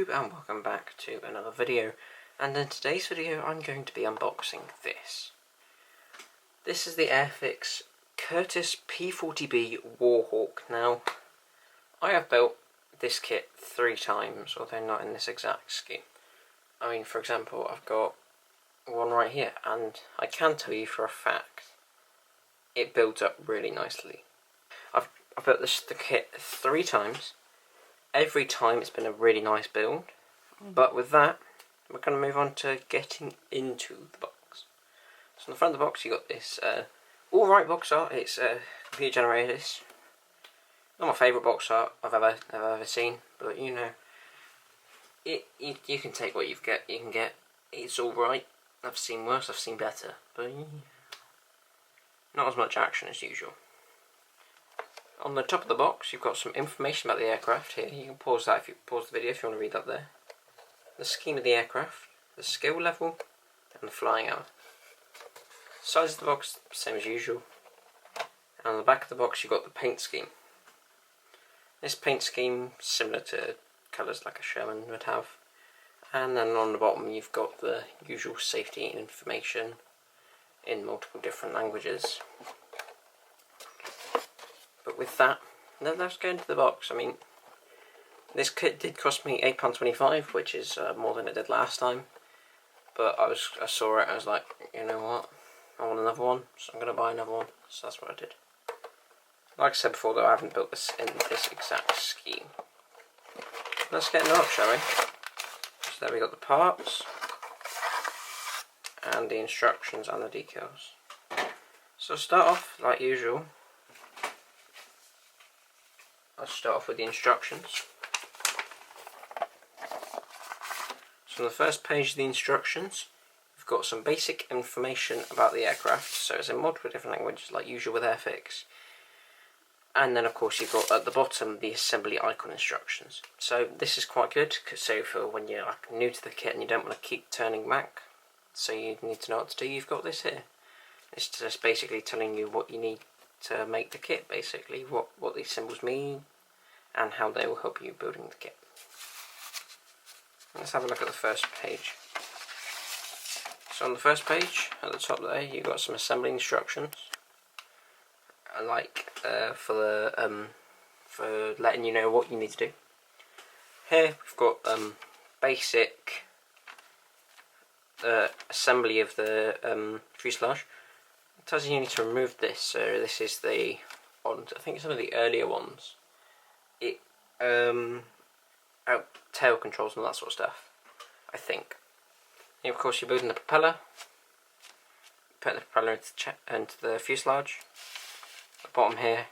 YouTube, and welcome back to another video. And in today's video I'm going to be unboxing this. This is the Airfix P-40B Warhawk. Now, I have built this kit 3 times, although not in this exact scheme. I mean, for example, I've got one right here, and I can tell you for a fact it builds up really nicely. I've built the kit 3 times. Every time it's been a really nice build, but with that, we're going to move on to getting into the box. So on the front of the box you got this alright box art. It's computer generated. It's not my favourite box art I've ever seen, but you know, you can take what you can get. It's alright. I've seen worse, I've seen better, but not as much action as usual. On the top of the box you've got some information about the aircraft here. You can pause that if you pause the video if you want to read that there. The scheme of the aircraft, the skill level, and the flying hour. Size of the box, same as usual. And on the back of the box you've got the paint scheme. This paint scheme similar to colours like a Sherman would have. And then on the bottom you've got the usual safety information in multiple different languages. But with that, let's go into the box. I mean, this kit did cost me £8.25, which is more than it did last time. But I saw it, I was like, you know what, I want another one, so I'm going to buy another one. So that's what I did. Like I said before though, I haven't built this in this exact scheme. Let's get it up, shall we? So there we got the parts, and the instructions and the decals. So start off like usual. I'll start off with the instructions. So on the first page of the instructions, we've got some basic information about the aircraft. So it's in multiple different languages, like usual with Airfix. And then of course you've got at the bottom the assembly icon instructions. So this is quite good, so for when you're like new to the kit and you don't want to keep turning back, so you need to know what to do, you've got this here. It's just basically telling you what you need to make the kit, basically, what these symbols mean and how they will help you building the kit. Let's have a look at the first page. So on the first page, at the top there, you've got some assembly instructions, like for letting you know what you need to do. Here we've got basic assembly of the fuselage. It tells you need to remove this, so this is I think it's some of the earlier ones. It tail controls and that sort of stuff, I think. And of course you're building the propeller. Put the propeller into the fuselage. At the bottom here,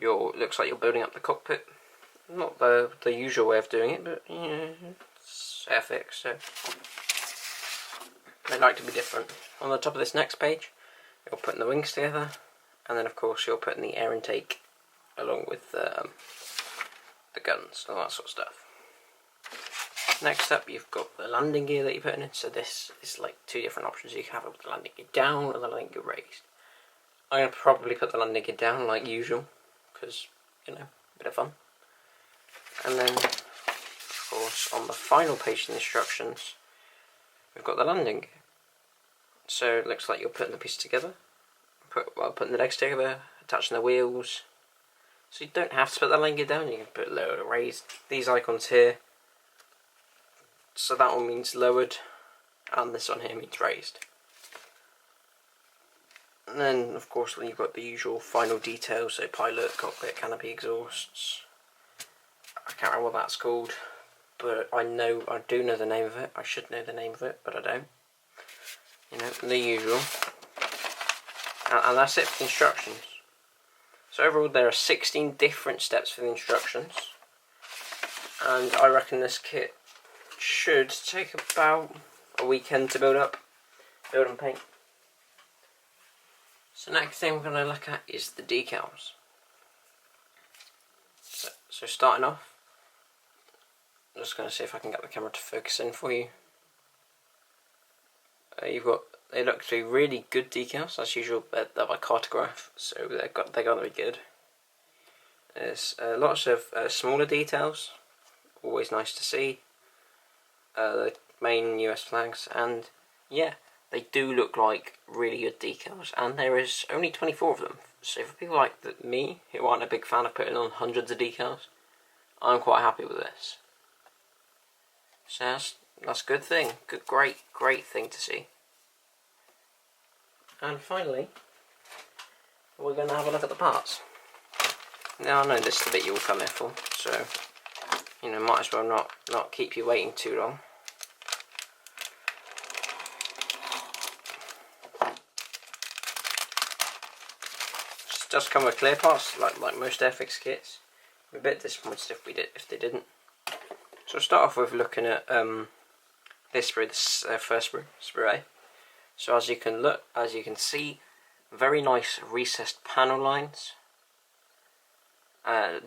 looks like you're building up the cockpit. Not the usual way of doing it, but you know, it's Airfix, so they like to be different. On the top of this next page, you're putting the wings together, and then of course you're putting the air intake along with the guns and all that sort of stuff. Next up you've got the landing gear that you're putting in. So this is like 2 different options. You can have it with the landing gear down and the landing gear raised. I'm going to probably put the landing gear down like usual, because, you know, a bit of fun. And then, of course, on the final page of the instructions, we've got the landing gear. So it looks like you're putting the pieces together, putting the legs together, attaching the wheels. So you don't have to put the landing gear down, you can put it lowered or raised. These icons here, so that one means lowered, and this one here means raised. And then, of course, you've got the usual final details, so pilot, cockpit, canopy, exhausts. I can't remember what that's called, but I do know the name of it. I should know the name of it, but I don't. You know, the usual. And that's it for the instructions. So overall there are 16 different steps for the instructions. And I reckon this kit should take about a weekend to build and paint. So next thing we're going to look at is the decals. So starting off, I'm just going to see if I can get the camera to focus in for you. They look to be really good decals, as usual. They're by Cartograph, so they're gonna be good. There's lots of smaller details, always nice to see. the main US flags, and yeah, they do look like really good decals, and there is only 24 of them. So for people like me, who aren't a big fan of putting on hundreds of decals, I'm quite happy with this. So that's a good thing. Great thing to see. And finally, we're going to have a look at the parts. Now I know this is the bit you'll come here for, so you know, might as well not keep you waiting too long. Just come with clear parts, like most Airfix kits. I'm a bit disappointed if they didn't. So I'll start off with looking at this sprue, this first sprue A. So as you can see, very nice recessed panel lines.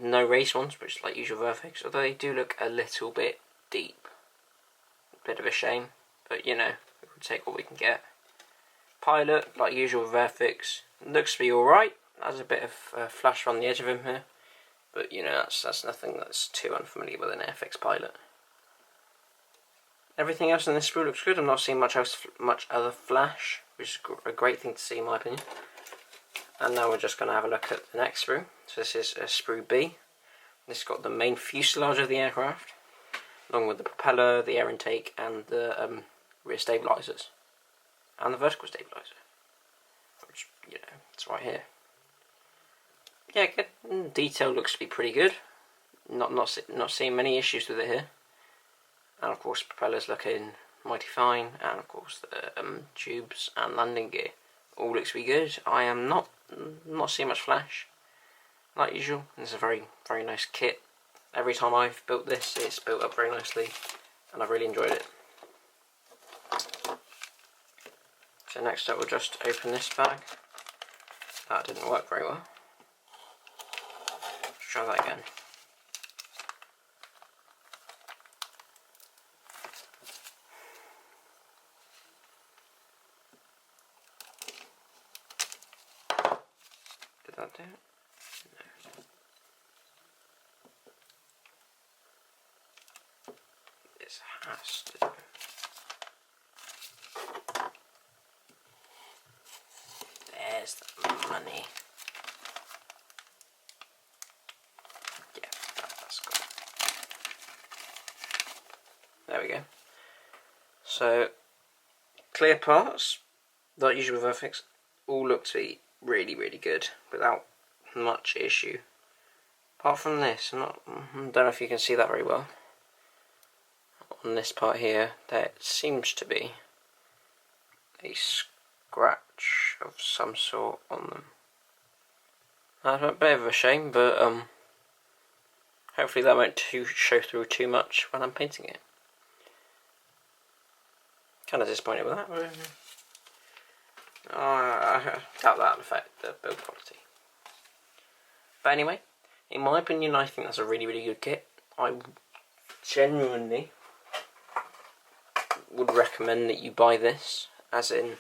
No raised ones, which is like usual with Airfix, although they do look a little bit deep. A bit of a shame, but you know, we'll take what we can get. Pilot, like usual with Airfix, looks to be alright. Has a bit of flash on the edge of him here, but you know, that's nothing that's too unfamiliar with an Airfix pilot. Everything else in this sprue looks good. I'm not seeing much other flash, which is a great thing to see in my opinion. And now we're just going to have a look at the next sprue. So this is a sprue B. This has got the main fuselage of the aircraft, along with the propeller, the air intake, and the rear stabilisers, and the vertical stabiliser, which, you know, it's right here. Yeah, good. Detail looks to be pretty good. Not seeing many issues with it here. And of course, propellers looking mighty fine, and of course the tubes and landing gear all looks to be good. I am not seeing much flash, like usual. This is a very nice kit. Every time I've built this, it's built up very nicely, and I've really enjoyed it. So next up, we'll just open this bag. That didn't work very well. Let's try that again. Did that do it? No. This has to do it. There's the money. Yeah, that's good. There we go. So, clear parts, like usual with Airfix, all look to be really good without much issue. Apart from this, I don't know if you can see that very well. On this part here, there seems to be a scratch of some sort on them. That's a bit of a shame, but hopefully that won't show through too much when I'm painting it. Kind of disappointed with that. I doubt that'll affect the build quality. But anyway, in my opinion, I think that's a really good kit. I genuinely would recommend that you buy this, as in,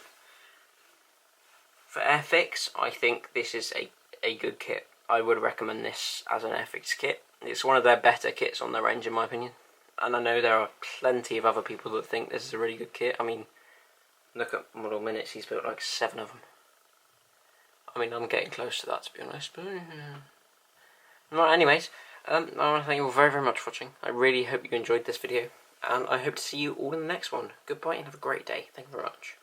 for Airfix, I think this is a good kit. I would recommend this as an Airfix kit. It's one of their better kits on their range in my opinion. And I know there are plenty of other people that think this is a really good kit. I mean, look at Model Minutes, he's built like 7 of them. I mean, I'm getting close to that, to be honest. But right, anyways, I want to thank you all very much for watching. I really hope you enjoyed this video, and I hope to see you all in the next one. Goodbye and have a great day. Thank you very much.